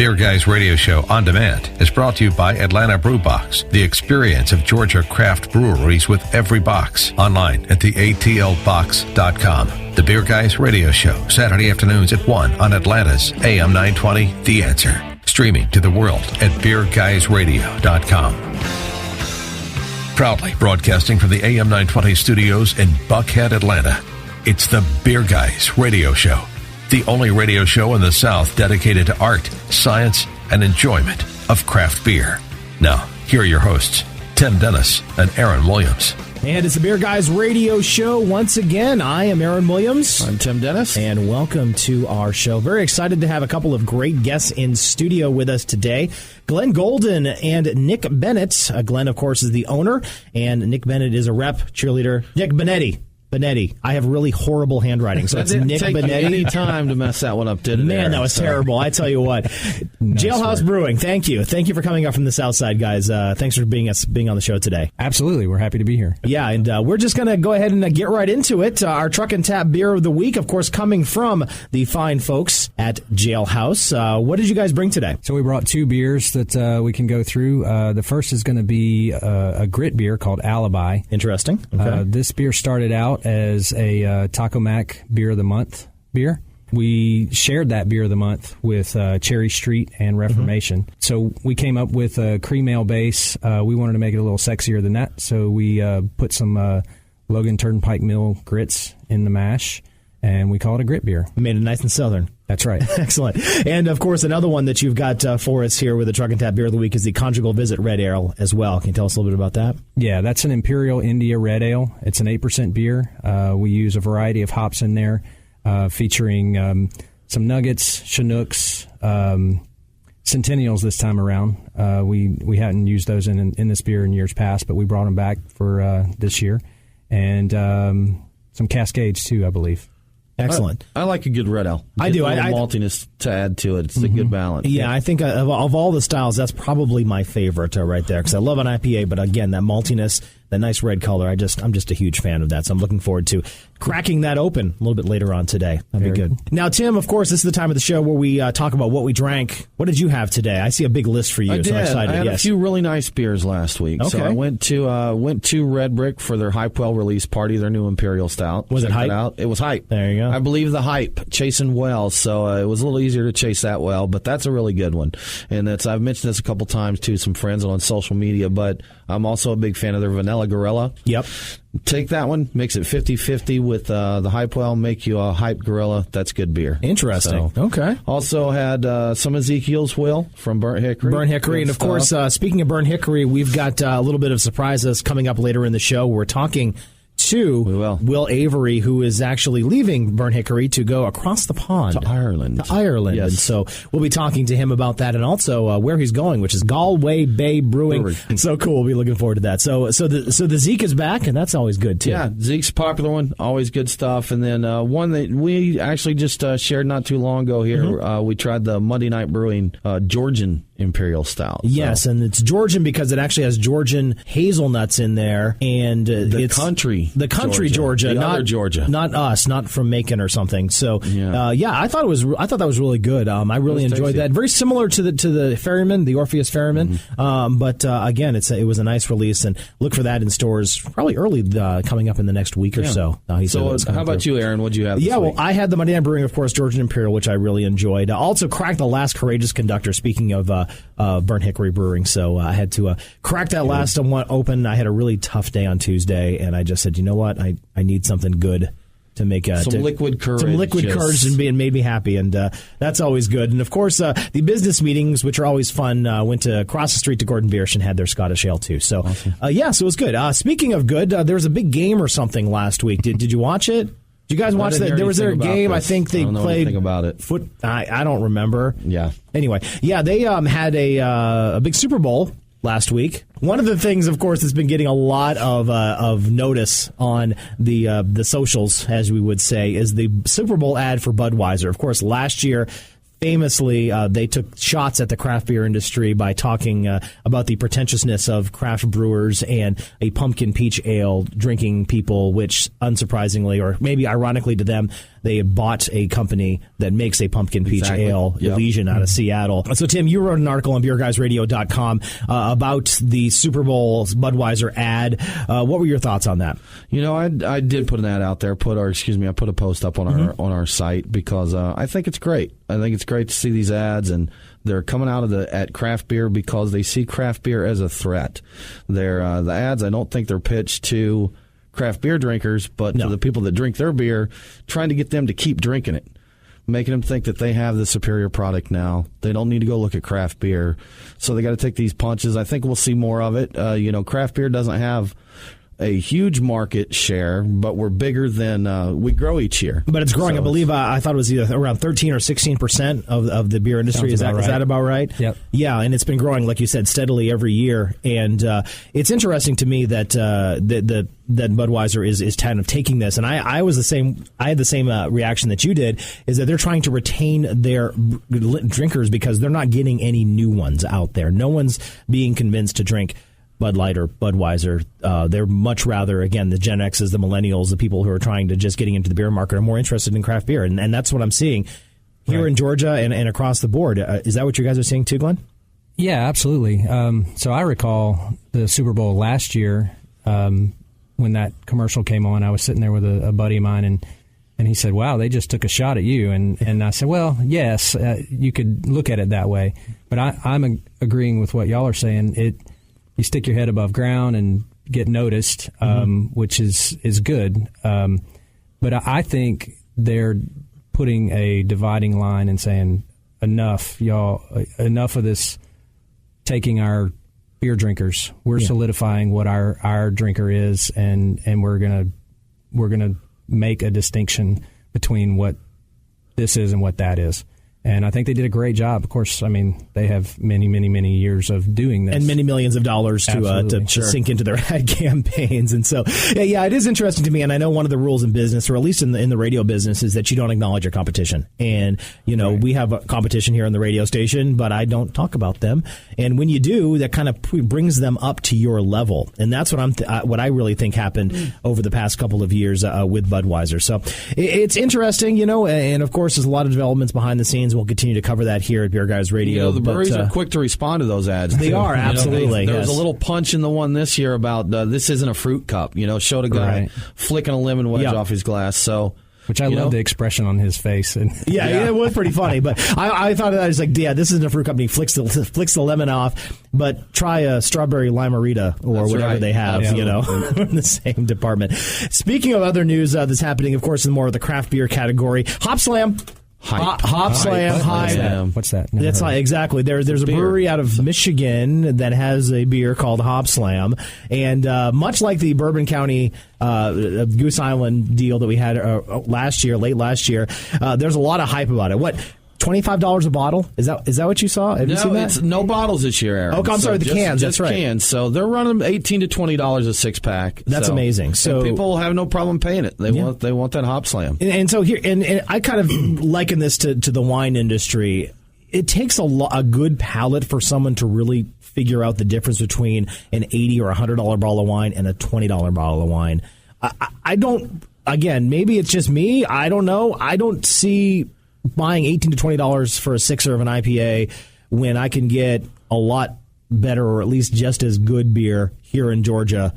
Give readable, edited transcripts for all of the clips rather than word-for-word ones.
Beer Guys Radio Show On Demand is brought to you by Atlanta Brew Box, the experience of Georgia craft breweries with every box. Online at theatlbox.com. The Beer Guys Radio Show, Saturday afternoons at 1 on Atlanta's AM 920, The Answer. Streaming to the world at beerguysradio.com. Proudly broadcasting from the AM 920 studios in Buckhead, Atlanta. It's the Beer Guys Radio Show, the only radio show in the South dedicated to art, science, and enjoyment of craft beer. Now, here are your hosts, Tim Dennis and Aaron Williams. And it's the Beer Guys Radio Show once again. I am Aaron Williams. I'm Tim Dennis. And welcome to our show. Very excited to have a couple of great guests in studio with us today. Golden and Nick Bonetti. Glenn, of course, is the owner, and Nick Bonetti is a rep cheerleader. Nick Bonetti. I have really horrible handwriting, so it's Nick Bonetti. Any time to mess that one up, didn't it? Man, that was terrible. I tell you what. Jailhouse Brewing, thank you. Thank you for coming up from the South Side, guys. Thanks for being on the show today. Absolutely. We're happy to be here. Yeah, and we're just going to go ahead and get right into it. Our Truck and Tap Beer of the Week, of course, coming from the fine folks at Jailhouse. What did you guys bring today? So we brought two beers that we can go through. The first is going to be a grit beer called Alibi. Interesting. Okay. This beer started out as a Taco Mac Beer of the Month beer. We shared that Beer of the Month with Cherry Street and Reformation. Mm-hmm. So we came up with a cream ale base. We wanted to make it a little sexier than that, so we put some Logan Turnpike Mill grits in the mash, and we call it a grit beer. We made it nice and southern. That's right. Excellent. And, of course, another one that you've got for us here with the Truck and Tap Beer of the Week is the Conjugal Visit Red Ale as well. Can you tell us a little bit about that? Yeah, that's an Imperial India Red Ale. It's an 8% beer. We use a variety of hops in there, featuring some Nuggets, Chinooks, Centennials this time around. We hadn't used those in this beer in years past, but we brought them back for this year. And some Cascades, too, I believe. Excellent. I like a good red ale. I do. A little maltiness to add to it. It's a good balance. Yeah, I think of all the styles, that's probably my favorite right there, because I love an IPA, but again, that maltiness, that nice red color, I'm just a huge fan of that, so I'm looking forward to cracking that open a little bit later on today. That'd be good. Now, Tim, of course, this is the time of the show where we talk about what we drank. What did you have today? I see a big list for you. I did. So I'm excited. I had a few really nice beers last week. Okay. So I went to Red Brick for their Hypewell release party, their new Imperial Stout. Was it Hype? It was Hype. There you go. I believe the Hype, chasing wells, so it was a little easier to chase that well, but that's a really good one. And I've mentioned this a couple times to some friends on social media, but I'm also a big fan of their Vanilla Gorilla. Yep. Take that one, mix it 50-50 with the Hypewell, make you a Hype Gorilla. That's good beer. Interesting. So, okay. Also had some Ezekiel's Will from Burnt Hickory. And, of course, speaking of Burnt Hickory, we've got a little bit of surprises coming up later in the show. We're talking to Will Avery, who is actually leaving Burnt Hickory to go across the pond. To Ireland. Yes. And so we'll be talking to him about that, and also where he's going, which is Galway Bay Brewing. So cool. We'll be looking forward to that. So the Zeke is back, and that's always good, too. Yeah, Zeke's a popular one. Always good stuff. And then one that we actually just shared not too long ago here. Mm-hmm. We tried the Monday Night Brewing Georgian Imperial Stout. Yes, and it's Georgian because it actually has Georgian hazelnuts in there, and it's country Georgia, not other Georgia, not us, not from Macon or something. So I thought that was really good. I really enjoyed that. Very similar to the Ferryman, the Orpheus Ferryman, but again, it was a nice release, and look for that in stores probably early coming up in the next week or so. So how about you, Aaron? What'd you have? This week? I had the Monday Night Brewing, of course, Georgian Imperial, which I really enjoyed. I also cracked the last Courageous Conductor. Speaking of Burnt Hickory Brewing, so I had to crack that last one open. I had a really tough day on Tuesday, and I just said, you know what, I need something good to make some liquid courage. Some liquid courage and made me happy, and that's always good. And of course, the business meetings, which are always fun, went to across the street to Gordon Biersch and had their Scottish Ale too. So awesome. So it was good. Speaking of good, there was a big game or something last week. Did you watch it? Did you guys watch that? There was a game. I think they played. Anything about it? I don't remember. Yeah. Anyway, they had a big Super Bowl last week. One of the things, of course, that's been getting a lot of notice on the socials, as we would say, is the Super Bowl ad for Budweiser. Of course, last year, famously, they took shots at the craft beer industry by talking about the pretentiousness of craft brewers and a pumpkin peach ale drinking people, which, unsurprisingly, or maybe ironically to them, they bought a company that makes a pumpkin peach ale, Elysian, out of Seattle. So, Tim, you wrote an article on BeerGuysRadio.com about the Super Bowl Budweiser ad. What were your thoughts on that? I did put an ad out there. I put a post up on our site because I think it's great. I think it's great to see these ads, and they're coming out at craft beer because they see craft beer as a threat. The ads, I don't think they're pitched to craft beer drinkers, but to the people that drink their beer, trying to get them to keep drinking it, making them think that they have the superior product now. They don't need to go look at craft beer, so they got to take these punches. I think we'll see more of it. Craft beer doesn't have a huge market share, but we're bigger than we grow each year. But it's growing. I believe I thought it was either around 13 or 16% of the beer industry. Is that about right? Yep. Yeah, and it's been growing, like you said, steadily every year. And it's interesting to me that that Budweiser is kind of taking this. And I was the same. I had the same reaction that you did. Is that they're trying to retain their drinkers because they're not getting any new ones out there. No one's being convinced to drink Bud Light or Budweiser. They're much rather, again, the Gen X's, the millennials, the people who are trying to just getting into the beer market are more interested in craft beer. And that's what I'm seeing here in Georgia and across the board. Is that what you guys are seeing too, Glenn? Yeah, absolutely. So I recall the Super Bowl last year when that commercial came on. I was sitting there with a buddy of mine, and he said, "Wow, they just took a shot at you." And I said, "Well, yes, you could look at it that way." But I'm agreeing with what y'all are saying. You stick your head above ground and get noticed, which is good. But I think they're putting a dividing line and saying, enough, y'all, enough of this taking our beer drinkers. We're solidifying what our drinker is, and we're gonna make a distinction between what this is and what that is. And I think they did a great job. Of course, I mean, they have many, many, many years of doing this. And many millions of dollars to sink into their ad campaigns. And so, yeah, it is interesting to me. And I know one of the rules in business, or at least in the radio business, is that you don't acknowledge your competition. And, we have a competition here on the radio station, but I don't talk about them. And when you do, that kind of brings them up to your level. And that's what what I really think happened over the past couple of years with Budweiser. So it's interesting, and of course, there's a lot of developments behind the scenes. We'll continue to cover that here at Beer Guys Radio. The breweries are quick to respond to those ads. They are, absolutely. There was a little punch in the one this year about this isn't a fruit cup. Showed a guy flicking a lemon wedge off his glass. So, which I love the expression on his face. And yeah, it was pretty funny. But I thought that was like, this isn't a fruit cup. He flicks the lemon off, but try a strawberry limerita or whatever they have, in the same department. Speaking of other news that's happening, of course, in more of the craft beer category, Hop Slam. Hop Slam Hype. What's that? That's exactly. There's a brewery out of Michigan that has a beer called Hop Slam, and much like the Bourbon County Goose Island deal that we had late last year, there's a lot of hype about it. What? $25 a bottle? Is that what you saw? Have you seen that? It's no bottles this year, Aaron. Oh, I'm sorry, the cans. Just that's right. Cans. So they're running $18 to $20 a six pack. That's amazing. So people have no problem paying it. They want that Hop Slam. And so here, and I kind of liken this to the wine industry. It takes a good palate for someone to really figure out the difference between an $80 or $100 bottle of wine and a $20 bottle of wine. I don't. Again, maybe it's just me. I don't know. I don't see buying $18 to $20 for a sixer of an IPA when I can get a lot better or at least just as good beer here in Georgia.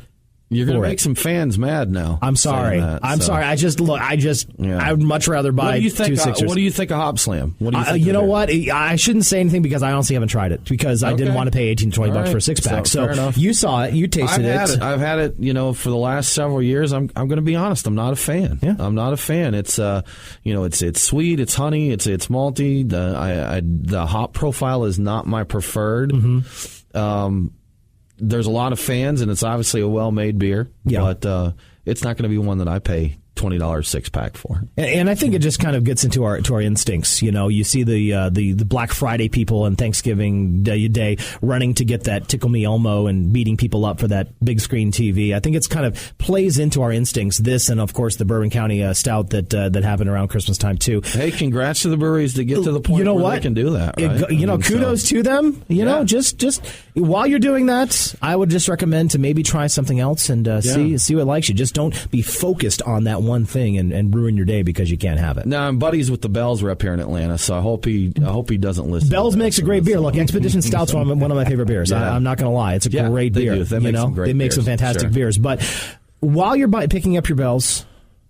You're going to make some fans mad now. I'm sorry. Sorry. I'd much rather buy two sixers. What do you think of Hop Slam? What do you think? You know what? I shouldn't say anything because I honestly haven't tried it because I didn't want to pay $18 to $20 for a six pack. So you saw it. You tasted it. I've had it. For the last several years. I'm going to be honest. I'm not a fan. Yeah. I'm not a fan. It's it's sweet. It's honey. It's malty. The hop profile is not my preferred. Mm-hmm. There's a lot of fans, and it's obviously a well-made beer, but it's not going to be one that I pay $20 six pack for. And I think it just kind of gets into our instincts. You see the Black Friday people and Thanksgiving Day running to get that Tickle Me Elmo and beating people up for that big screen TV. I think it's kind of plays into our instincts. This and of course the Bourbon County Stout that happened around Christmas time too. Hey, congrats to the breweries to get to the point where they can do that. Right? Kudos to them. Just while you're doing that, I would just recommend to maybe try something else and see what likes you. Just don't be focused on that one thing and ruin your day because you can't have it. Now, I'm buddies with the Bell's rep here in Atlanta, so I hope he doesn't listen. Bell's makes a great beer. Look, Expedition Stout's one of my favorite beers. Yeah. I'm not going to lie. It's a great beer. They make some great They make beers. some fantastic beers. But while you're picking up your Bell's,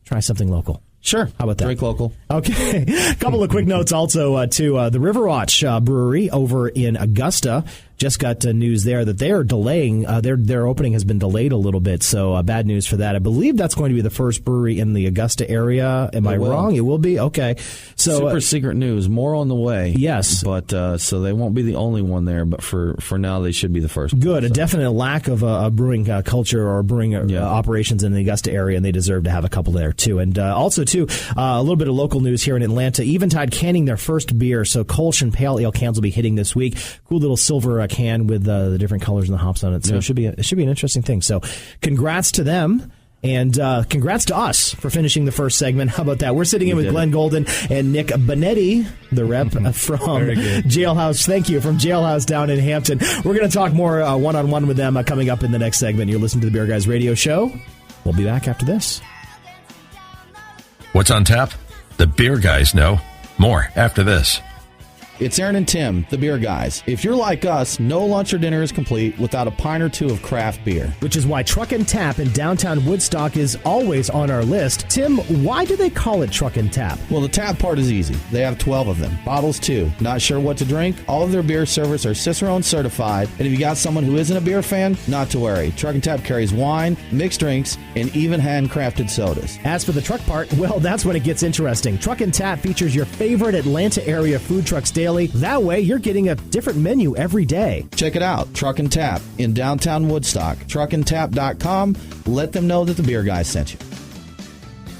try something local. Sure. How about that? Drink local. Okay. A couple of quick notes also to the Riverwatch Brewery over in Augusta. Just got news there that they are delaying. Their opening has been delayed a little bit, so bad news for that. I believe that's going to be the first brewery in the Augusta area. Am I wrong? It will be? Okay. So super secret news. More on the way. Yes. But so they won't be the only one there, but for now they should be the first. Good. So. A definite lack of a brewing culture or brewing operations in the Augusta area, and they deserve to have a couple there, too. And also, too, a little bit of local news here in Atlanta. Eventide canning their first beer, so Kolsch and Pale Ale cans will be hitting this week. Cool little silver can with the different colors and the hops on it. So it should be an interesting thing. So congrats to them. And congrats to us for finishing the first segment. How about that? We're sitting in with Glenn Golden and Nick Bonetti, the rep from Jailhouse. Thank you, from Jailhouse down in Hampton. We're going to talk more one-on-one with them coming up in the next segment. You're listening to the Beer Guys Radio Show. We'll be back after this. What's on tap? The Beer Guys know. More after this. It's Aaron and Tim, the Beer Guys. If you're like us, no lunch or dinner is complete without a pint or two of craft beer. Which is why Truck and Tap in downtown Woodstock is always on our list. Tim, why do they call it Truck and Tap? Well, the tap part is easy. They have 12 of them. Bottles, too. Not sure what to drink? All of their beer servers are Cicerone certified. And if you got someone who isn't a beer fan, not to worry. Truck and Tap carries wine, mixed drinks, and even handcrafted sodas. As for the truck part, well, that's when it gets interesting. Truck and Tap features your favorite Atlanta area food trucks daily. That way, you're getting a different menu every day. Check it out. Truck and Tap in downtown Woodstock. Truckandtap.com. Let them know that the Beer Guys sent you.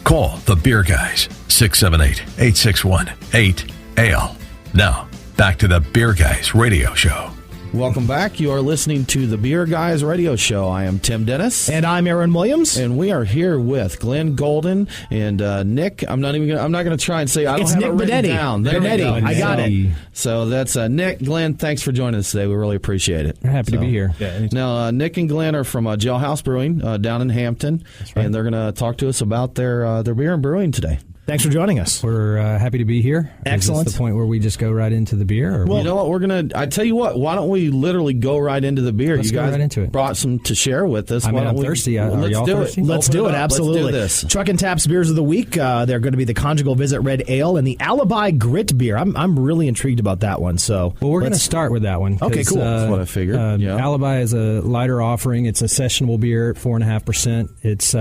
Call the Beer Guys, 678-861-8AL. Now, back to the Beer Guys Radio Show. Welcome back. You are listening to the Beer Guys Radio Show. I am Tim Dennis. And I'm Aaron Williams. And we are here with Glenn Golden and Nick. I'm not going to try and say I don't have Nick it written Bonetti. down. There Bonetti. we go. I got it. So that's Nick, Glenn. Thanks for joining us today. We really appreciate it. We're happy to be here. Yeah, now, Nick and Glenn are from Jailhouse Brewing down in Hampton, and they're going to talk to us about their beer and brewing today. Thanks for joining us. We're happy to be here. Excellent. Is this the point where we just go right into the beer? Or Well, you know what? I tell you what, why don't we literally go right into the beer? Let's you guys go right into it. Brought some to share with us. I'm thirsty. Are y'all thirsty? Let's do it. Absolutely. Let's do this. Truck and Tap's beers of the week. They're going to be the Conjugal Visit Red Ale and the Alibi Grit Beer. I'm really intrigued about that one. So, well, we're going to start with that one. Okay, cool. That's what I figured. Alibi is a lighter offering. It's a sessionable beer at 4.5%. It's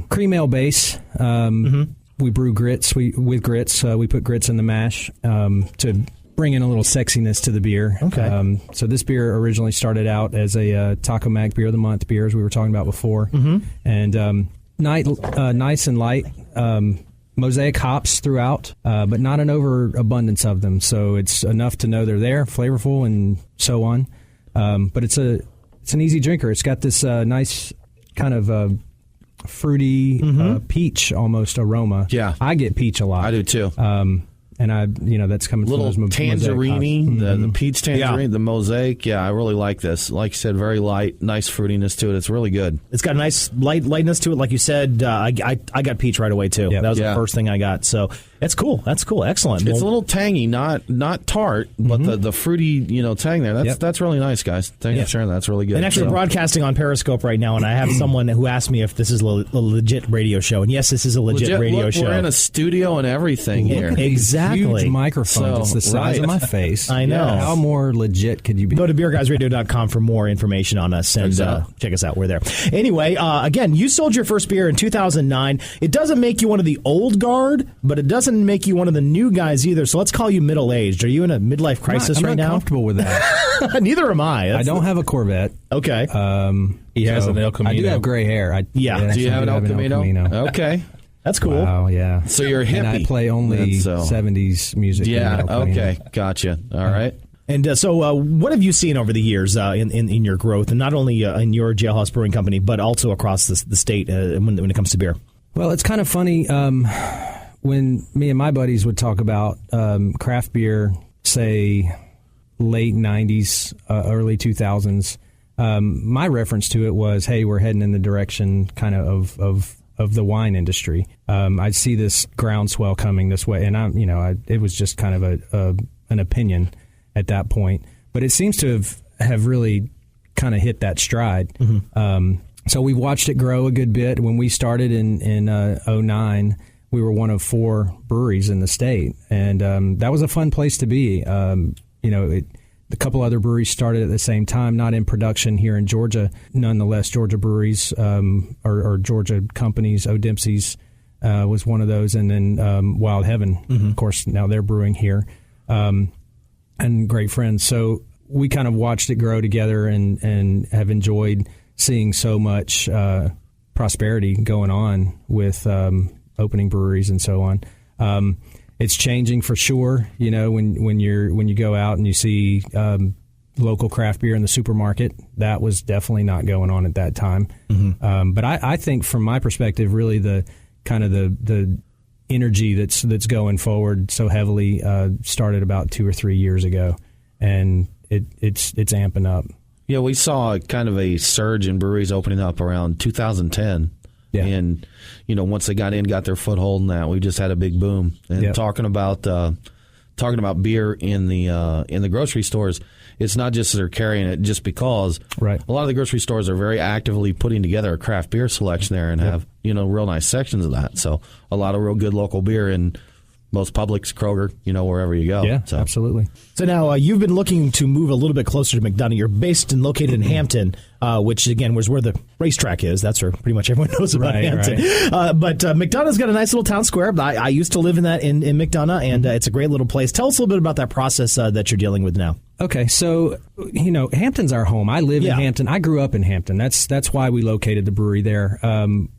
cream ale base. We brew grits. With grits. We put grits in the mash to bring in a little sexiness to the beer. Okay. So this beer originally started out as a Taco Mac Beer of the Month beer, as we were talking about before. And nice and light. Mosaic hops throughout, but not an overabundance of them. So it's enough to know they're there, flavorful, and so on. But it's an easy drinker. It's got this nice kind of fruity peach almost aroma. Yeah, I get peach a lot. I do too. And that's coming little from those tangerine, the peach tangerine, the mosaic. Yeah, I really like this. Like you said, very light, nice fruitiness to it. It's really good. It's got a nice lightness to it. Like you said, I got peach right away too. Yep. That was the first thing I got. So that's cool. That's cool. Excellent. It's a little tangy, not tart, but the fruity tang there. That's really nice, guys. Thanks for sharing that. That's really good. And actually, we're broadcasting on Periscope right now, and I have someone who asked me if this is a legit radio show. And yes, this is a legit radio show. We're in a studio and everything here. Exactly. Huge microphone. It's the size of my face. I know. How more legit could you be? Go to beerguysradio.com for more information on us and check us out. We're there. Anyway, again, you sold your first beer in 2009. It doesn't make you one of the old guard, but it doesn't make you one of the new guys either. So let's call you middle-aged. Are you in a midlife crisis right now? I'm not comfortable with that. Neither am I. I don't have a Corvette. Okay. He has an El Camino. I do have gray hair. Do you have an El Camino? Okay. That's cool. Wow, yeah. So you're a hippie. And I play only 70s music. Yeah, okay. Gotcha. All right. And so what have you seen over the years in your growth, and not only in your Jailhouse Brewing Company, but also across the state when it comes to beer? Well, it's kind of funny. When me and my buddies would talk about craft beer, say late 90s, early 2000s, my reference to it was, hey, we're heading in the direction kind of of the wine industry. I see this groundswell coming this way, and it was just kind of an opinion at that point. But it seems to have really kind of hit that stride. So we've watched it grow a good bit. When we started in 2009, we were one of 4 breweries in the state, and that was a fun place to be. A couple other breweries started at the same time, not in production here in Georgia. Nonetheless, Georgia breweries or Georgia companies, O'Dempsey's was one of those, and then Wild Heaven, of course, now they're brewing here, and great friends. So we kind of watched it grow together and have enjoyed seeing so much prosperity going on with opening breweries and so on. It's changing for sure. When you go out and you see local craft beer in the supermarket, that was definitely not going on at that time. But I think, from my perspective, really the kind of the energy that's going forward so heavily started about 2 or 3 years ago, and it's amping up. Yeah, we saw kind of a surge in breweries opening up around 2010. Yeah. And, once they got their foothold in that, we just had a big boom. And talking about beer in the grocery stores, it's not just that they're carrying it just because. Right. A lot of the grocery stores are very actively putting together a craft beer selection there and have, real nice sections of that. So a lot of real good local beer in most Publix, Kroger, wherever you go. Yeah, so. Absolutely. So now you've been looking to move a little bit closer to McDonough. You're based and located in Hampton, which, again, was where the racetrack is. That's where pretty much everyone knows about Hampton. Right. But McDonough's got a nice little town square. I used to live in McDonough, and it's a great little place. Tell us a little bit about that process that you're dealing with now. Okay, so, Hampton's our home. I live in Hampton. I grew up in Hampton. That's why we located the brewery there.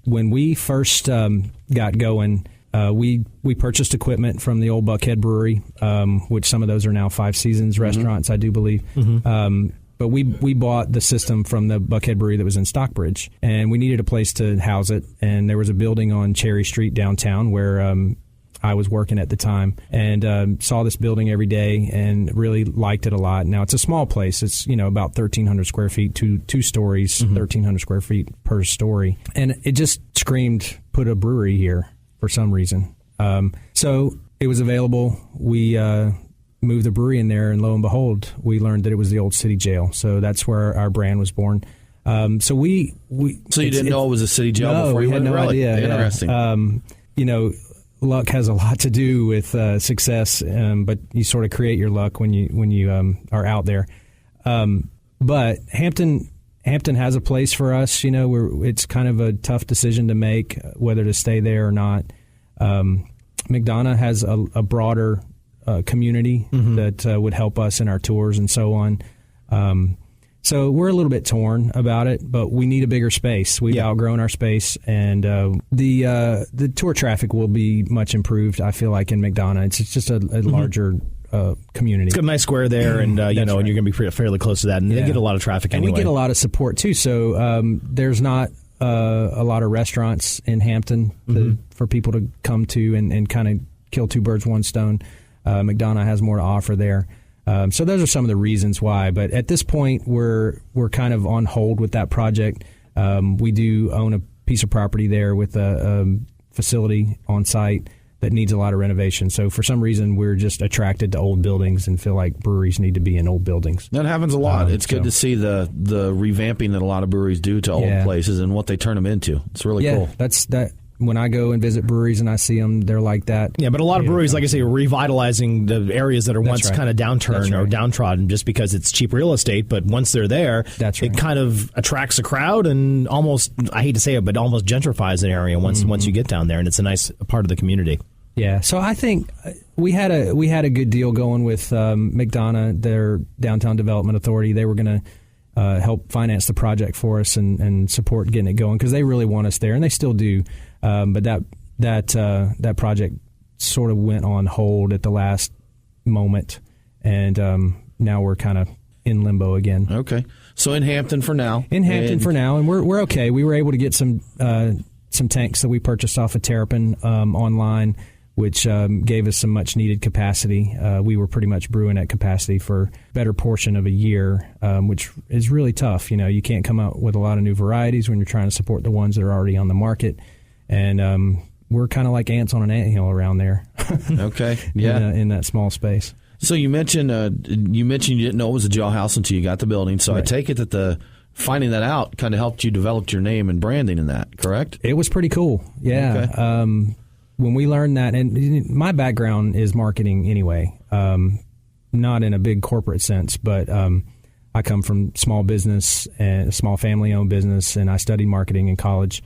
When we first got going, we purchased equipment from the old Buckhead Brewery, which some of those are now Five Seasons restaurants, I do believe. But we bought the system from the Buckhead Brewery that was in Stockbridge, and we needed a place to house it. And there was a building on Cherry Street downtown where I was working at the time, and saw this building every day and really liked it a lot. Now, it's a small place. It's, about 1,300 square feet, two stories, 1,300 square feet per story. And it just screamed, put a brewery here for some reason. So it was available. We moved the brewery in there, and lo and behold, we learned that it was the old city jail. So that's where our brand was born. So you didn't know it was a city jail before you had no idea. Interesting. Luck has a lot to do with success, but you sort of create your luck when you are out there. But Hampton has a place for us. It's kind of a tough decision to make whether to stay there or not. McDonough has a broader community that would help us in our tours and so on. So we're a little bit torn about it, but we need a bigger space. We've outgrown our space, and the tour traffic will be much improved, I feel like, in McDonough. It's just a larger community. It's got a nice square there, and and you're going to be fairly close to that, and they get a lot of traffic anyway. And we get a lot of support, too. So there's not a lot of restaurants in Hampton for people to come to and kind of kill two birds, one stone. McDonough has more to offer there. So those are some of the reasons why. But at this point, we're kind of on hold with that project. We do own a piece of property there with a facility on site that needs a lot of renovation. So for some reason, we're just attracted to old buildings and feel like breweries need to be in old buildings. That happens a lot. It's good to see the revamping that a lot of breweries do to old places and what they turn them into. It's really cool. That's that. When I go and visit breweries and I see them, they're like that. Yeah, but a lot of breweries, like I say, are revitalizing the areas that are once kind of downturned or downtrodden just because it's cheap real estate. But once they're there, it kind of attracts a crowd and almost, I hate to say it, but almost gentrifies an area once you get down there. And it's a nice part of the community. Yeah, so I think we had a good deal going with McDonough, their Downtown Development Authority. They were going to help finance the project for us and support getting it going because they really want us there, and they still do. But that project sort of went on hold at the last moment, and now we're kind of in limbo again. Okay, so in Hampton for now. And we're okay. We were able to get some tanks that we purchased off of Terrapin online, which gave us some much needed capacity. We were pretty much brewing at capacity for a better portion of a year, which is really tough. You can't come out with a lot of new varieties when you're trying to support the ones that are already on the market. and we're kind of like ants on an anthill around there. Okay, yeah, in that small space. So you mentioned you didn't know it was a jailhouse until you got the building. So right. I take it that finding that out kind of helped you develop your name and branding in that, correct? It was pretty cool. Yeah. Okay. When we learned that, and my background is marketing anyway, not in a big corporate sense, but I come from small business and a small family-owned business, and I studied marketing in college.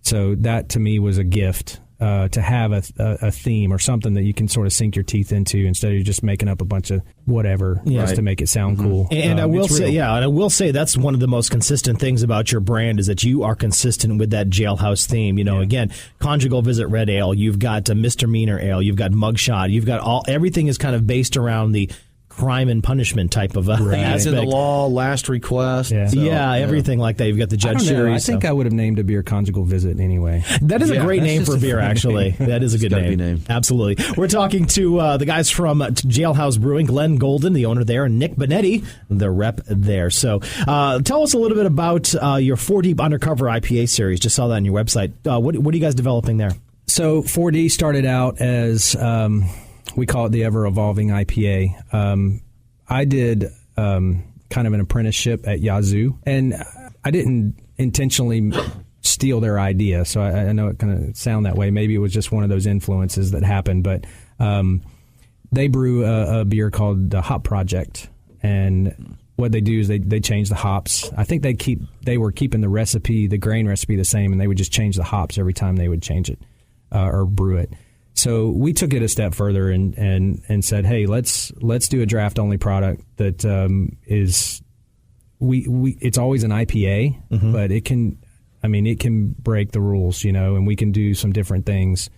So that to me was a gift. To have a theme or something that you can sort of sink your teeth into instead of just making up a bunch of whatever just to make it sound cool. And I will say that's one of the most consistent things about your brand is that you are consistent with that jailhouse theme. Again, Conjugal Visit Red Ale, you've got Misdemeanor Ale, you've got Mugshot, you've got everything is kind of based around the crime and punishment type of aspect. In the law, last request. Yeah, everything like that. You've got the judge series. I think I would have named a beer Conjugal Visit anyway. That is a great name for beer, actually. That is a good name. Absolutely. We're talking to the guys from Jailhouse Brewing, Glenn Golden, the owner there, and Nick Bonetti, the rep there. So tell us a little bit about your 4 Deep Undercover IPA series. Just saw that on your website. What are you guys developing there? So 4D started out as... we call it the ever-evolving IPA. I did kind of an apprenticeship at Yazoo, and I didn't intentionally steal their idea, so I know it kind of sound that way. Maybe it was just one of those influences that happened, but they brew a beer called the Hop Project, and what they do is they change the hops. I think they were keeping the recipe, the grain recipe, the same, and they would just change the hops every time they would change it or brew it. So we took it a step further and said, hey, let's do a draft only product that is it's always an IPA, but it can break the rules, and we can do some different things.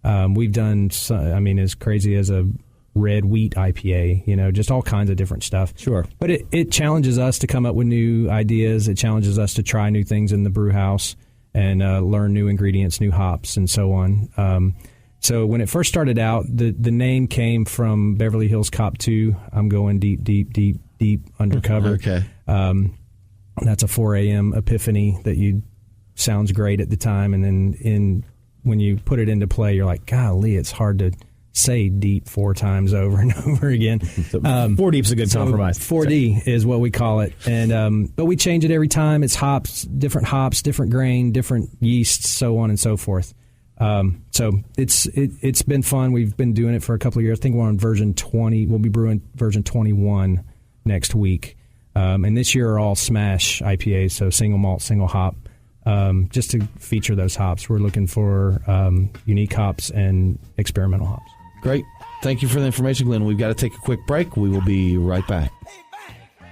We've done as crazy as a red wheat IPA, just all kinds of different stuff. Sure. But it challenges us to come up with new ideas. It challenges us to try new things in the brew house and learn new ingredients, new hops, and so on. So when it first started out, the name came from Beverly Hills Cop 2. I'm going deep, deep, deep, deep undercover. Okay. That's a 4 a.m. epiphany that sounds great at the time, and then when you put it into play, you're like, golly, it's hard to say deep 4 times over and over again. 4 Deep's a good compromise. 4D is what we call it, and but we change it every time. It's hops, different grain, different yeasts, so on and so forth. So it's been fun. We've been doing it for a couple of years. I think we're on version 20. We'll be brewing version 21 next week. And this year are all smash IPAs, so single malt, single hop, just to feature those hops. We're looking for unique hops and experimental hops. Great. Thank you for the information, Glenn. We've got to take a quick break. We will be right back.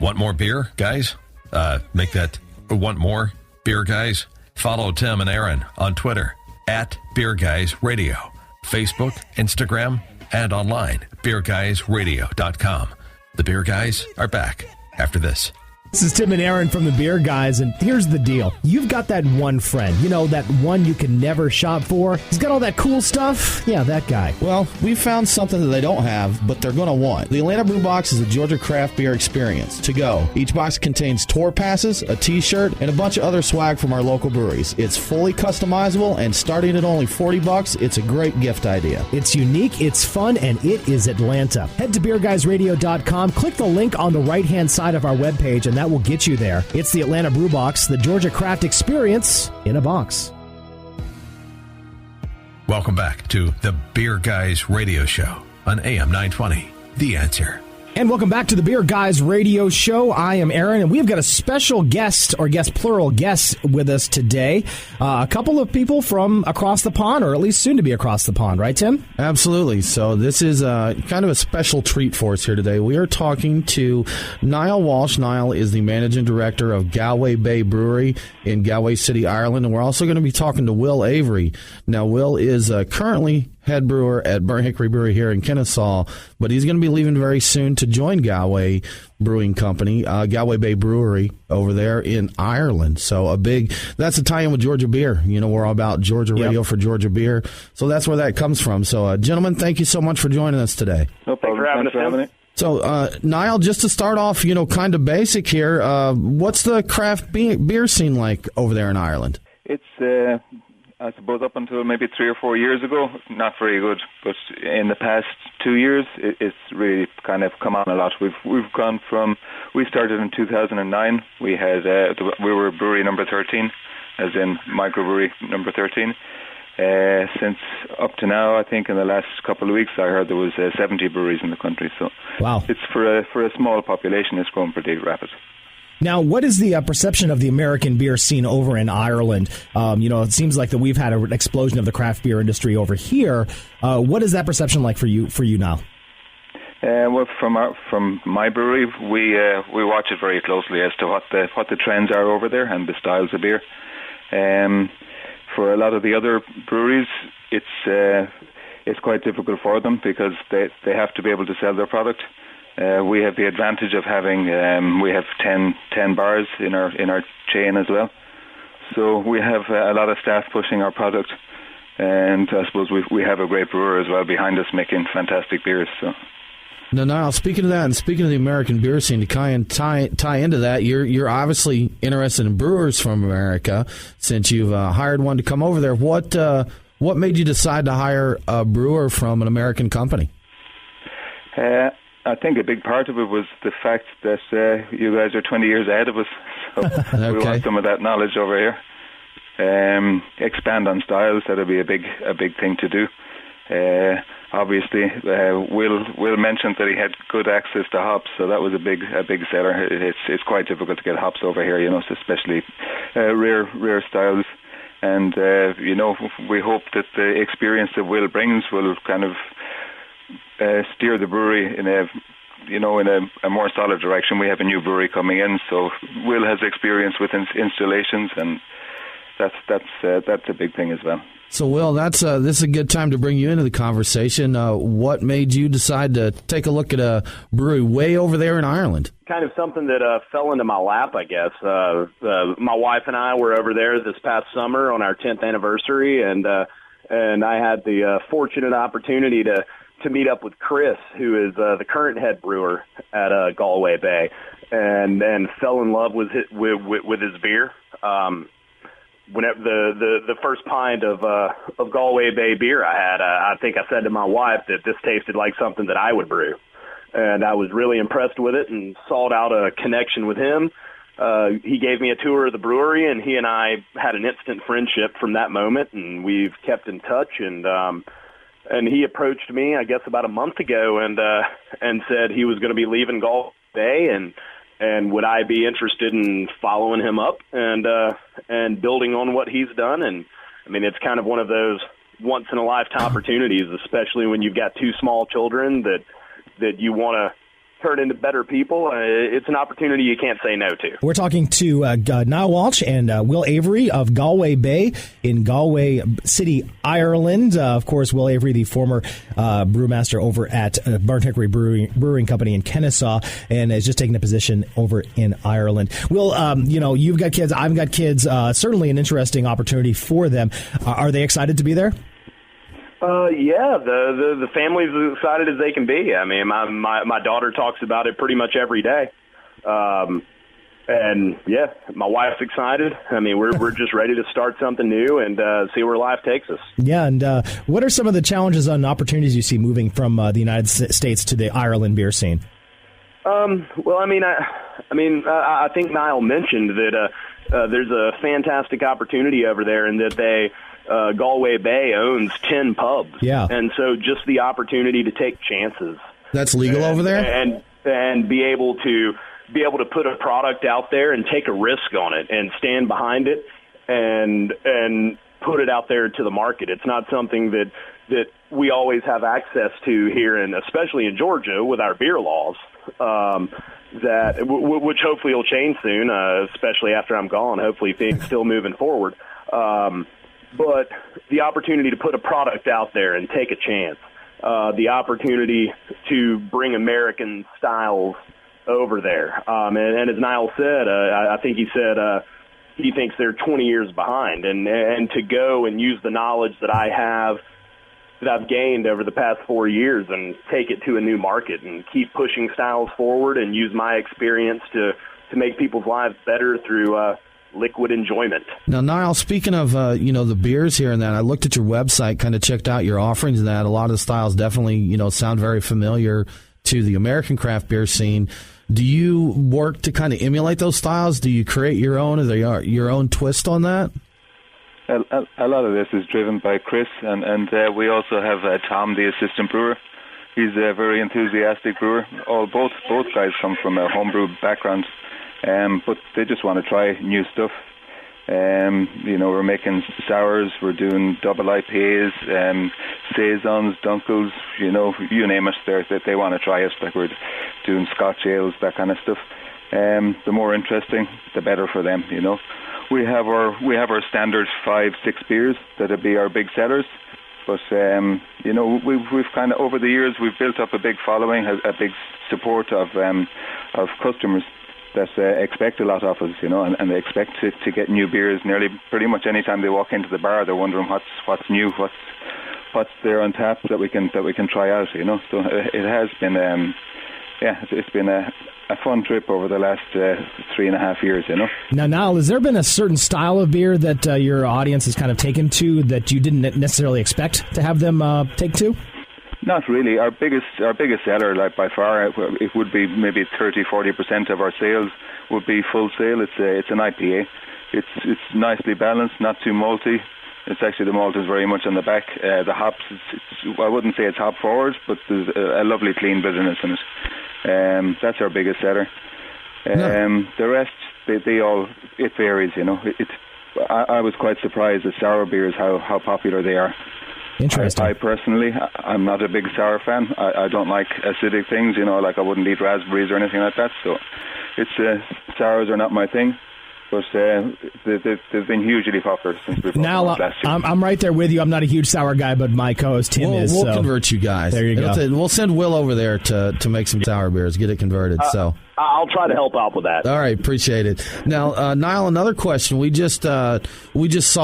Want more beer, guys? Make that want more beer, guys? Follow Tim and Aaron on Twitter at Beer Guys Radio, Facebook, Instagram, and online, beerguysradio.com. The Beer Guys are back after this. This is Tim and Aaron from the Beer Guys, and here's the deal. You've got that one friend, that one you can never shop for. He's got all that cool stuff. Yeah, that guy. Well, we found something that they don't have, but they're going to want. The Atlanta Brew Box is a Georgia craft beer experience to go. Each box contains tour passes, a t-shirt, and a bunch of other swag from our local breweries. It's fully customizable, and starting at only $40, it's a great gift idea. It's unique, it's fun, and it is Atlanta. Head to beerguysradio.com, click the link on the right-hand side of our webpage, and that will get you there. It's the Atlanta Brew Box, the Georgia craft experience in a box. Welcome back to the Beer Guys Radio Show on AM 920, The Answer. And welcome back to the Beer Guys Radio Show. I am Aaron, and we've got a special guest, or plural guest, with us today. A couple of people from across the pond, or at least soon to be across the pond, right, Tim? Absolutely. So this is kind of a special treat for us here today. We are talking to Niall Walsh. Niall is the managing director of Galway Bay Brewery in Galway City, Ireland, and we're also going to be talking to Will Avery. Now, Will is currently head brewer at Burnt Hickory Brewery here in Kennesaw, but he's going to be leaving very soon to join Galway Brewing Company, Galway Bay Brewery over there in Ireland. So that's a tie-in with Georgia beer. We're all about Georgia radio for Georgia beer. So that's where that comes from. So, gentlemen, thank you so much for joining us today. No problem. Thanks for having us. So, Niall, just to start off, kind of basic here, what's the craft beer scene like over there in Ireland? It's I suppose up until maybe 3 or 4 years ago, not very good. But in the past 2 years, it's really kind of come on a lot. We've gone from, we started in 2009. We were brewery number 13, as in microbrewery number 13. Since up to now, I think in the last couple of weeks, I heard there was 70 breweries in the country. So wow, it's for a small population, it's grown pretty rapid. Now, what is the perception of the American beer scene over in Ireland? It seems like that we've had an explosion of the craft beer industry over here. What is that perception like for you now? Well, from my brewery, we watch it very closely as to what the trends are over there and the styles of beer. For a lot of the other breweries, it's quite difficult for them because they have to be able to sell their product. We have the advantage of having we have 10 bars in our chain as well, so we have a lot of staff pushing our product, and I suppose we have a great brewer as well behind us making fantastic beers. So. Now, Niall, speaking of that, and speaking of the American beer scene, to tie into that, you're obviously interested in brewers from America since you've hired one to come over there. What made you decide to hire a brewer from an American company? I think a big part of it was the fact that you guys are 20 years ahead of us, so okay. We want some of that knowledge over here. Expand on styles, that'll be a big thing to do. Obviously, Will mentioned that he had good access to hops, so that was a big seller. It's quite difficult to get hops over here, especially rare styles. And we hope that the experience that Will brings will kind of steer the brewery in a more solid direction. We have a new brewery coming in, so Will has experience with installations, and that's a big thing as well. So, Will, this is a good time to bring you into the conversation. What made you decide to take a look at a brewery way over there in Ireland? Kind of something that fell into my lap, I guess. My wife and I were over there this past summer on our 10th anniversary, and I had the fortunate opportunity to meet up with Chris, who is the current head brewer at Galway Bay, and fell in love with his beer. Whenever the first pint of Galway Bay beer I had, I think I said to my wife that this tasted like something that I would brew, and I was really impressed with it and sought out a connection with him. He gave me a tour of the brewery, and he and I had an instant friendship from that moment, and we've kept in touch. And he approached me, I guess, about a month ago, and said he was going to be leaving Galway Bay, and would I be interested in following him up and building on what he's done? And I mean, it's kind of one of those once in a lifetime opportunities, especially when you've got two small children that you want to turn into better people. It's an opportunity you can't say no to. We're talking to Niall Walsh and Will Avery of Galway Bay in Galway City, Ireland. Of course, Will Avery, the former brewmaster over at Burnt Hickory Brewing Company in Kennesaw, and is just taking a position over in Ireland. Will, you've got kids, I've got kids. Certainly an interesting opportunity for them. Are they excited to be there? Yeah, the family's as excited as they can be. I mean, my daughter talks about it pretty much every day. And yeah, my wife's excited. I mean, we're just ready to start something new and see where life takes us. Yeah, and what are some of the challenges and opportunities you see moving from the United States to the Ireland beer scene? Well, I think Niall mentioned that there's a fantastic opportunity over there, and that Galway Bay owns 10 pubs. Yeah. And so just the opportunity to take chances. That's legal over there? And be able to put a product out there and take a risk on it and stand behind it and put it out there to the market. It's not something that we always have access to here, and especially in Georgia with our beer laws, which hopefully will change soon, especially after I'm gone. Hopefully things still moving forward. But the opportunity to put a product out there and take a chance, the opportunity to bring American styles over there. And as Niall said, I think he said he thinks they're 20 years behind. And to go and use the knowledge that I've gained over the past 4 years and take it to a new market and keep pushing styles forward and use my experience to make people's lives better through liquid enjoyment. Now, Niall, speaking of the beers here and that, I looked at your website, kind of checked out your offerings and that. A lot of the styles definitely sound very familiar to the American craft beer scene. Do you work to kind of emulate those styles? Do you create your own? Are they your own twist on that? A lot of this is driven by Chris, and we also have Tom, the assistant brewer. He's a very enthusiastic brewer. Both guys come from a homebrew background, but they just want to try new stuff. We're making sours, we're doing double IPAs, saisons, dunkels, you name it. They want to try it. Like we're doing Scotch ales, that kind of stuff. The more interesting, the better for them. We have our standard 5-6 beers that'll be our big sellers. But we've kind of over the years we've built up a big following, a big support of customers that expect a lot of us, and they expect to get new beers nearly pretty much any time they walk into the bar. They're wondering what's new, what's there on tap that we can try out. So it has been it's been a fun trip over the last 3.5 years. Now, Niall, has there been a certain style of beer that your audience has kind of taken to that you didn't necessarily expect to have them take to? Not really. Our biggest seller, like by far, it would be maybe 30-40% of our sales would be full sale. It's an IPA. It's nicely balanced, not too malty. It's actually, the malt is very much on the back. The hops, I wouldn't say it's hop forward, but there's a lovely clean bitterness in it. That's our biggest seller. The rest, they all, it varies. I was quite surprised at sour beers how popular they are. Interesting. I personally, I'm not a big sour fan. I don't like acidic things, like I wouldn't eat raspberries or anything like that. So sours are not my thing. But they've been hugely popular since we've now. Last year. I'm right there with you. I'm not a huge sour guy, but my co-host Tim is. We'll convert you guys. There you go. We'll send Will over there to make some sour beers, get it converted. I'll try to help out with that. All right, appreciate it. Now, Niall, another question. We just saw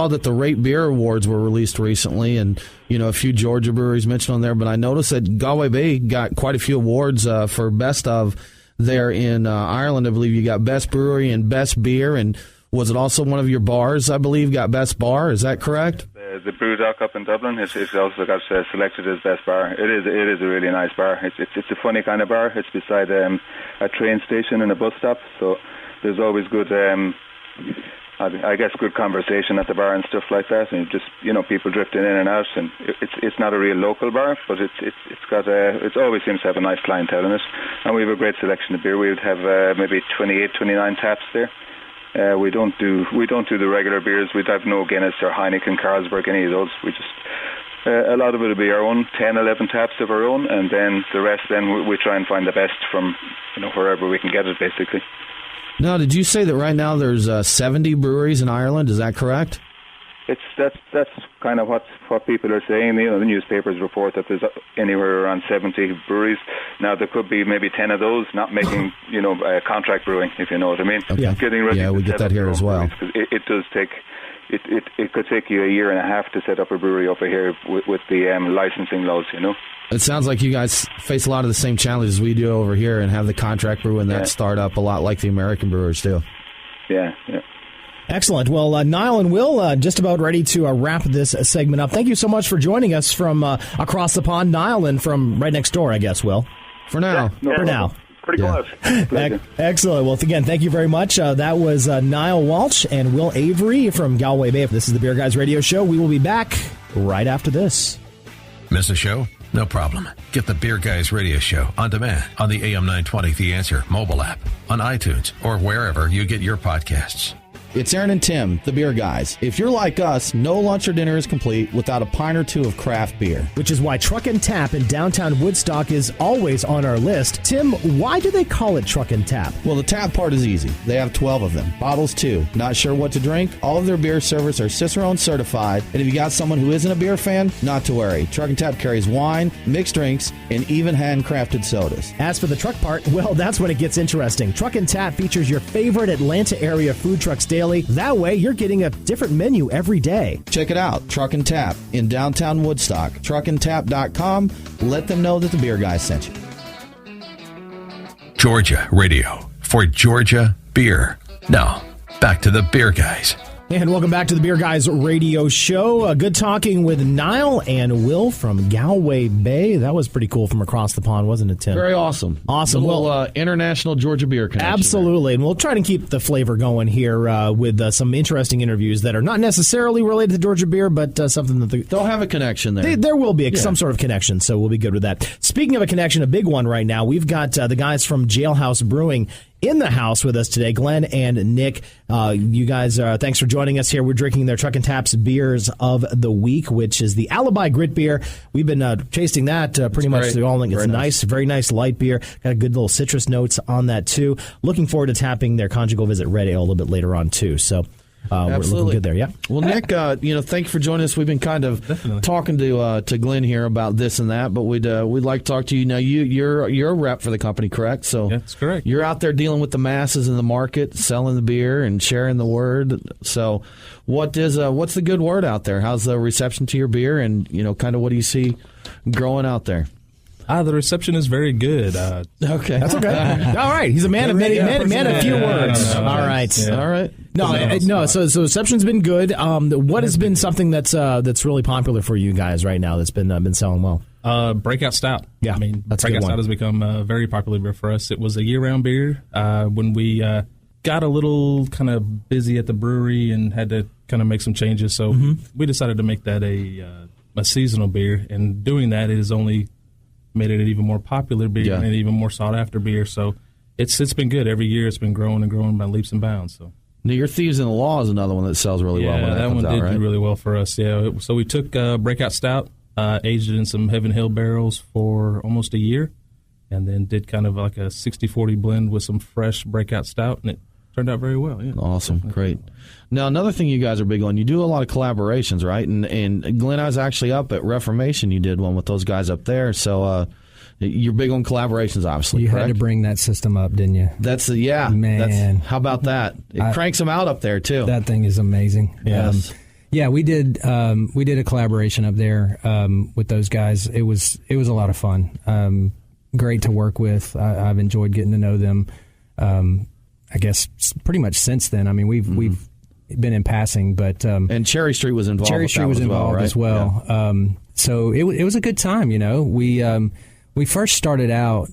that the Rate Beer Awards were released recently, and a few Georgia breweries mentioned on there. But I noticed that Galway Bay got quite a few awards for best of. There in Ireland, I believe you got Best Brewery and Best Beer, and was it also one of your bars, I believe, got Best Bar? Is that correct? The Brewdock up in Dublin, it's also got selected as Best Bar. It is a really nice bar. It's a funny kind of bar. It's beside a train station and a bus stop, so there's always good, I guess, good conversation at the bar and stuff like that, and just people drifting in and out. And it's not a real local bar, but it always seems to have a nice clientele in it, and we have a great selection of beer. We would have maybe 28, 29 taps there. We don't do the regular beers. We'd have no Guinness or Heineken, Carlsberg, any of those. We just a lot of it will be our own 10, 11 taps of our own, and then the rest. Then we try and find the best from wherever we can get it, basically. Now, did you say that right now there's 70 breweries in Ireland? Is that correct? That's kind of what people are saying. The newspapers report that there's anywhere around 70 breweries. Now there could be maybe 10 of those not making contract brewing, if you know what I mean. Okay. Getting ready we get that here as well. It does take. It could take you a year and a half to set up a brewery over here with the licensing laws. It sounds like you guys face a lot of the same challenges we do over here and have the contract brew and that start up a lot like the American brewers do. Yeah. Excellent. Well, Niall and Will, just about ready to wrap this segment up. Thank you so much for joining us from across the pond, Niall, and from right next door, I guess, Will. For now. For now. Pretty close. Excellent. Well, again, thank you very much. That was Niall Walsh and Will Avery from Galway Bay. This is the Beer Guys Radio Show. We will be back right after this. Miss a show? No problem. Get the Beer Guys Radio Show on demand on the AM 920 The Answer mobile app, on iTunes, or wherever you get your podcasts. It's Aaron and Tim, the Beer Guys. If you're like us, no lunch or dinner is complete without a pint or two of craft beer. Which is why Truck and Tap in downtown Woodstock is always on our list. Tim, why do they call it Truck and Tap? Well, the tap part is easy. They have 12 of them. Bottles, too. Not sure what to drink? All of their beer servers are Cicerone certified. And if you got someone who isn't a beer fan, not to worry. Truck and Tap carries wine, mixed drinks, and even handcrafted sodas. As for the truck part, well, that's when it gets interesting. Truck and Tap features your favorite Atlanta area food trucks daily. That way, you're getting a different menu every day. Check it out, Truck and Tap in downtown Woodstock. Truckandtap.com. Let them know that the Beer Guys sent you. Georgia Radio for Georgia beer. Now, back to the Beer Guys. And welcome back to the Beer Guys radio show. Good talking with Niall and Will from Galway Bay. That was pretty cool from across the pond, wasn't it, Tim? Very awesome. Awesome. Well, international Georgia beer connection. Absolutely. There. And we'll try to keep the flavor going here with some interesting interviews that are not necessarily related to Georgia beer, but something that they'll have a connection there. There will be some sort of connection, so we'll be good with that. Speaking of a connection, a big one right now, we've got the guys from Jailhouse Brewing in the house with us today, Glenn and Nick. You guys, thanks for joining us here. We're drinking their Truck and Taps beers of the week, which is the Alibi Grit beer. We've been tasting that pretty much through all. It's nice, very nice light beer. Got a good little citrus notes on that too. Looking forward to tapping their Conjugal Visit Red Ale a little bit later on too. So. We're looking good there, yeah. Well, Nick, thank you for joining us. We've been kind of talking to Glenn here about this and that, but we'd like to talk to you now. You're a rep for the company, correct? So that's correct. You're out there dealing with the masses in the market, selling the beer and sharing the word. So, what's the good word out there? How's the reception to your beer, and kind of what do you see growing out there? The reception is very good. Okay. That's okay. All right. He's a man of few words. All right. Yeah. All right. No. So reception's been good. What has been something that's really popular for you guys right now that's been selling well? Breakout Stout. Yeah, I mean, that's Breakout Stout has become a very popular beer for us. It was a year-round beer. When we got a little kind of busy at the brewery and had to kind of make some changes, so we decided to make that a seasonal beer. And doing that, it has only made it an even more popular beer and an even more sought-after beer. So it's been good. Every year it's been growing and growing by leaps and bounds. So now, your Thieves in the Law is another one that sells really well. When that one comes did out, do really well for us. Yeah, so we took Breakout Stout, aged it in some Heaven Hill barrels for almost a year, and then did kind of like a 60-40 blend with some fresh Breakout Stout, and it turned out very well. Yeah, awesome, great. Now, another thing you guys are big on, you do a lot of collaborations, right? And Glenn, I was actually up at Reformation. You did one with those guys up there, so you're big on collaborations, obviously. You correct? had to bring that system up, didn't you? That's man. How about that? It cranks them out up there too. That thing is amazing. Yes. We did a collaboration up there with those guys. It was a lot of fun. Great to work with. I've enjoyed getting to know them. I guess pretty much since then. I mean, we've been in passing, but and Cherry Street was involved. Cherry Street was involved as well. Yeah. So it was a good time. We first started out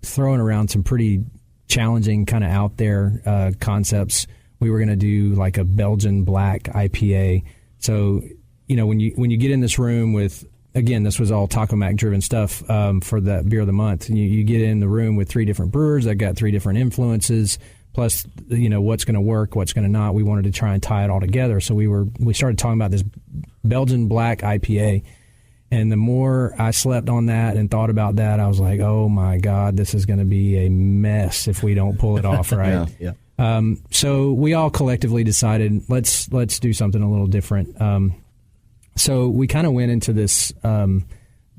throwing around some pretty challenging, kind of out there concepts. We were going to do like a Belgian black IPA. So when you get in this room with, again, this was all Taco Mac driven stuff for the beer of the month. You get in the room with 3 different brewers that got 3 different influences. Plus, what's going to work, what's going to not. We wanted to try and tie it all together. So we started talking about this Belgian black IPA. And the more I slept on that and thought about that, I was like, oh my God, this is going to be a mess if we don't pull it off, right? Yeah. So we all collectively decided, let's do something a little different. So we kind of went into this farmhousey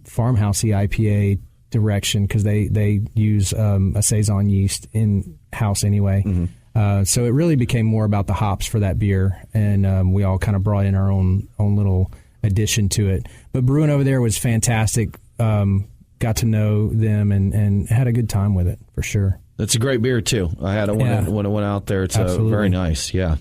IPA direction because they use a Saison yeast in-house anyway. Mm-hmm. So it really became more about the hops for that beer, and we all kind of brought in our own little addition to it. But brewing over there was fantastic. Got to know them and had a good time with it for sure. It's a great beer too. I had it when it went out there. It's very nice. Yeah.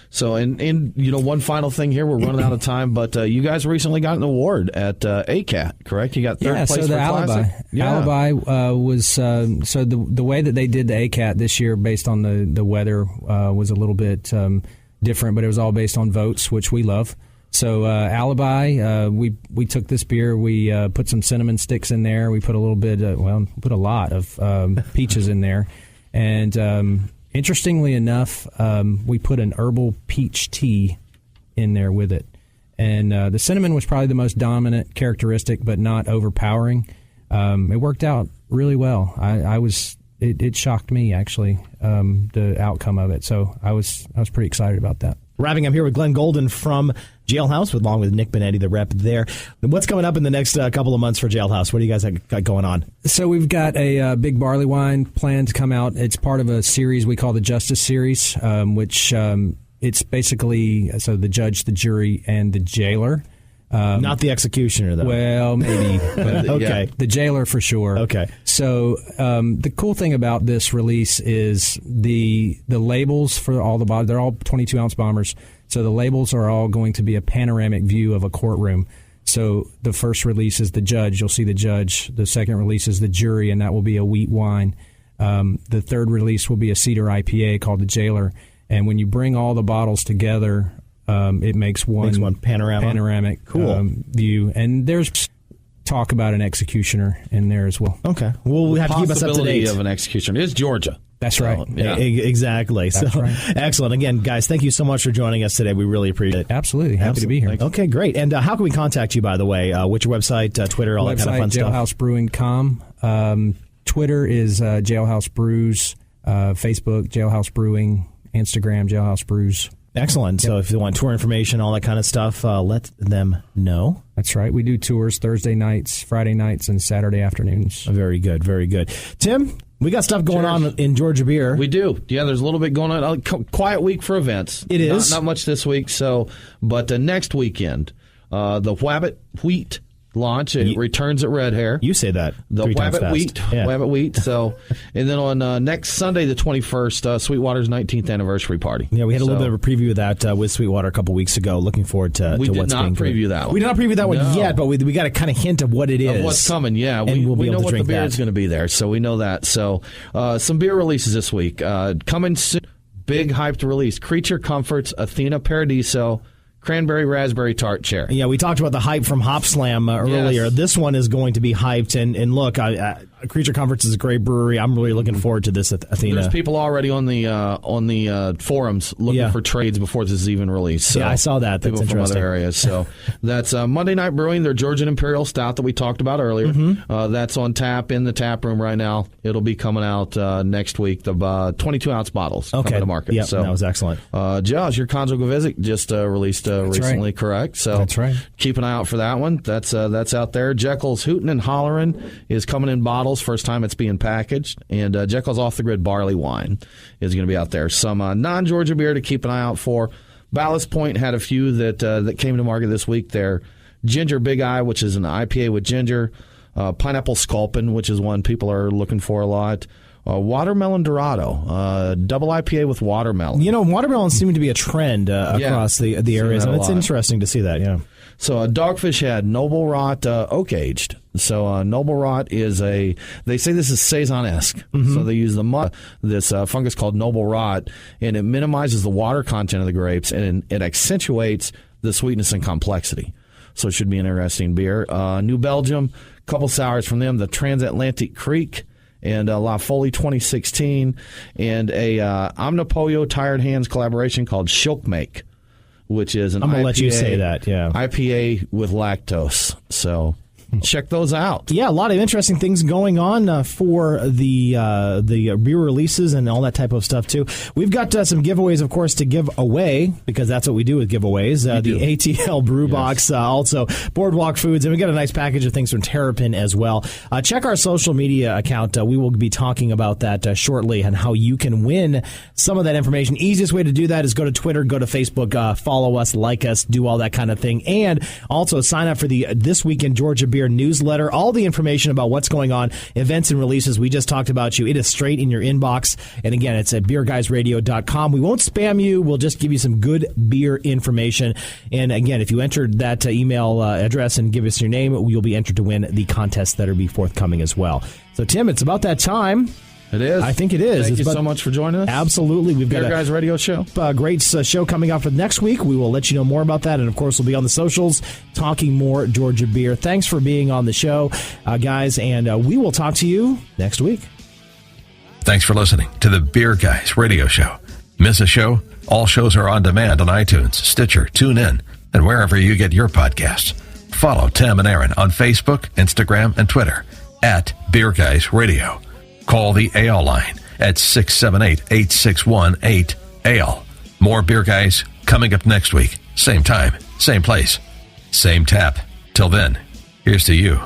So, and one final thing here. We're running out of time, but you guys recently got an award at ACAT, correct? You got third place so the for Alibi. Classic? Yeah. Alibi was so the way that they did the ACAT this year, based on the weather, was a little bit different, but it was all based on votes, which we love. So Alibi, we took this beer, we put some cinnamon sticks in there, we put a little bit, put a lot of peaches in there, and interestingly enough, we put an herbal peach tea in there with it. And the cinnamon was probably the most dominant characteristic, but not overpowering. It worked out really well. It shocked me, actually, the outcome of it. So I was pretty excited about that. Wrapping up here with Glenn Golden from Jailhouse, along with Nick Bonetti, the rep there. What's coming up in the next couple of months for Jailhouse? What do you guys got going on? So we've got a big barley wine planned to come out. It's part of a series we call the Justice Series, which it's basically the judge, the jury, and the jailer. Not the executioner, though. Well, maybe. But okay. The jailer for sure. Okay. So the cool thing about this release is the labels for all the bottles. They're all 22-ounce bombers. So the labels are all going to be a panoramic view of a courtroom. So the first release is the judge. You'll see the judge. The second release is the jury, and that will be a wheat wine. The third release will be a cedar IPA called the Jailer. And when you bring all the bottles together, it makes one panoramic view. And there's talk about an executioner in there as well. Okay. Well, we have to keep us up to date. Of an executioner is Georgia. That's right. Yeah. Exactly. That's right. Excellent. Again, guys, thank you so much for joining us today. We really appreciate it. Absolutely. Happy to be here. Okay, great. And how can we contact you, by the way? What's your website, Twitter, all that kind of fun stuff? JailhouseBrewing.com. Twitter is Jailhouse Brews. Facebook, Jailhouse Brewing. Instagram, Jailhouse Brews. Excellent. Yep. So if you want tour information, all that kind of stuff, let them know. That's right. We do tours Thursday nights, Friday nights, and Saturday afternoons. Very good. Very good. Tim, we got stuff going on in Georgia Beer. We do. Yeah, there's a little bit going on. Quiet week for events. It is. Not much this week, but next weekend, the Wabbit Wheat launch. It returns at Red Hair. You say that. The Wabbit Wheat. Yeah. Wabbit Wheat. So, and then on next Sunday, the 21st, Sweetwater's 19th anniversary party. Yeah, we had a little bit of a preview of that with Sweetwater a couple weeks ago. Looking forward to what's being We did not preview that one. We did not preview that one yet, but we got a kind of hint of what it is. Of what's coming, yeah. We know what the beer is going to be there, so we know that. So, some beer releases this week. Coming soon, big hyped release. Creature Comforts Athena Paradiso Cranberry Raspberry Tart Cherry. Yeah, we talked about the hype from Hop Slam earlier. Yes. This one is going to be hyped. And look, Creature Comforts is a great brewery. I'm really looking forward to this Athena. There's people already on the forums looking for trades before this is even released. So yeah, I saw that. That's people interesting. From other areas. So that's Monday Night Brewing, their Georgian Imperial Stout that we talked about earlier. Mm-hmm. That's on tap in the tap room right now. It'll be coming out next week. The 22-ounce bottles coming to market. Yep, so that was excellent. Josh, your Conjugal Visit just released recently, right. Correct? So that's right. Keep an eye out for that one. That's out there. Jekyll's Hootin' and Hollerin' is coming in bottles. First time it's being packaged. And Jekyll's Off the Grid Barley Wine is going to be out there. Some non-Georgia beer to keep an eye out for. Ballast Point had a few that came to market this week. Their Ginger Big Eye, which is an IPA with ginger. Pineapple Sculpin, which is one people are looking for a lot. Watermelon Dorado, double IPA with watermelon. You know, watermelon seemed to be a trend across the areas, and it's interesting to see that, yeah. So Dogfish Head, Noble Rot Oak Aged. So Noble Rot is they say this is Saison-esque. Mm-hmm. So they use this fungus called Noble Rot, and it minimizes the water content of the grapes, and it accentuates the sweetness and complexity. So it should be an interesting beer. New Belgium, couple sours from them, the Transatlantic Creek, and La Folie 2016, and a Omnipollo Tired Hands collaboration called Shilkmake, which is an I'm going IPA, to let you say that, yeah. IPA with lactose. So check those out. Yeah, a lot of interesting things going on for the beer releases and all that type of stuff, too. We've got some giveaways, of course, to give away, because that's what we do with giveaways. The ATL Brew Box, also Boardwalk Foods, and we got a nice package of things from Terrapin as well. Check our social media account. We will be talking about that shortly and how you can win some of that information. Easiest way to do that is go to Twitter, go to Facebook, follow us, like us, do all that kind of thing. And also sign up for the This Week in Georgia Beer newsletter. All the information about what's going on, events and releases. We just talked about you. It is straight in your inbox. And again, it's at beerguysradio.com. We won't spam you. We'll just give you some good beer information. And again, if you entered that email address and give us your name, you'll be entered to win the contests that will be forthcoming as well. So, Tim, it's about that time. It is. I think it is. Thank you so much for joining us. Absolutely. We've got Beer Guys Radio Show. A great show coming up for next week. We will let you know more about that. And, of course, we'll be on the socials talking more Georgia beer. Thanks for being on the show, guys. And we will talk to you next week. Thanks for listening to the Beer Guys Radio Show. Miss a show? All shows are on demand on iTunes, Stitcher, TuneIn, and wherever you get your podcasts. Follow Tim and Aaron on Facebook, Instagram, and Twitter at Beer Guys Radio. Call the AL line at 678-861-8AL. More Beer Guys coming up next week. Same time, same place, same tap. Till then, here's to you.